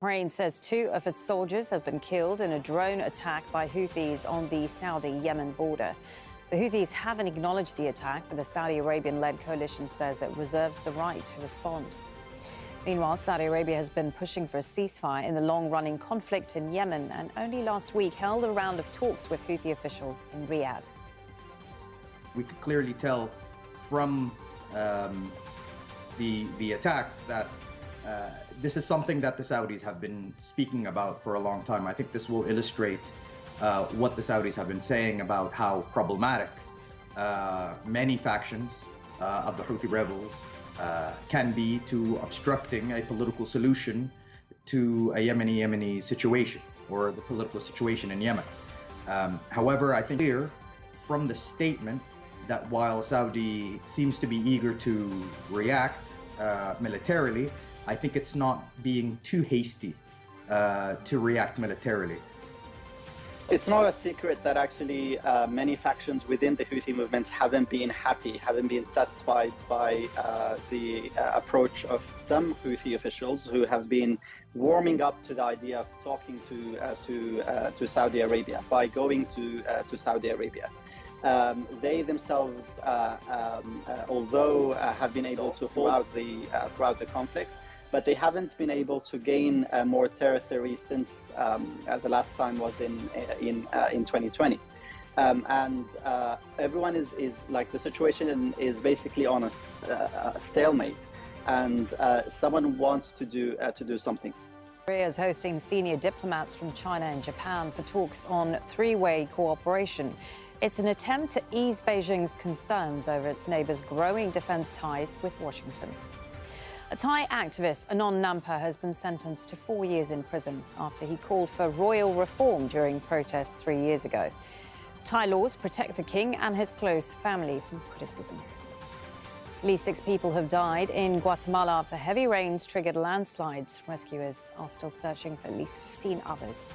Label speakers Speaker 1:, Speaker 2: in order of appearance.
Speaker 1: Bahrain says 2 of its soldiers have been killed in a drone attack by Houthis on the Saudi-Yemen border. The Houthis haven't acknowledged the attack, but the Saudi Arabian-led coalition says it reserves the right to respond. Meanwhile, Saudi Arabia has been pushing for a ceasefire in the long-running conflict in Yemen and only last week held a round of talks with Houthi officials in Riyadh.
Speaker 2: We could clearly tell from the attacks that this is something that the Saudis have been speaking about for a long time. I think this will illustrate what the Saudis have been saying about how problematic many factions of the Houthi rebels can be to obstructing a political solution to a Yemeni situation or the political situation in Yemen. However, I think clear from the statement that while Saudi seems to be eager to react militarily, I think it's not being too hasty to react militarily.
Speaker 3: It's not a secret that actually many factions within the Houthi movement haven't been happy, haven't been satisfied by the approach of some Houthi officials who have been warming up to the idea of talking to Saudi Arabia by going to Saudi Arabia. They themselves, although have been able to throughout the conflict, but they haven't been able to gain more territory since the last time was in 2020. And everyone is like, the situation is basically on a stalemate, and someone wants to do something.
Speaker 1: Korea is hosting senior diplomats from China and Japan for talks on three-way cooperation. It's an attempt to ease Beijing's concerns over its neighbours' growing defence ties with Washington. A Thai activist, Anon Nampa, has been sentenced to 4 years in prison after he called for royal reform during protests 3 years ago. Thai laws protect the king and his close family from criticism. At least 6 people have died in Guatemala after heavy rains triggered landslides. Rescuers are still searching for at least 15 others.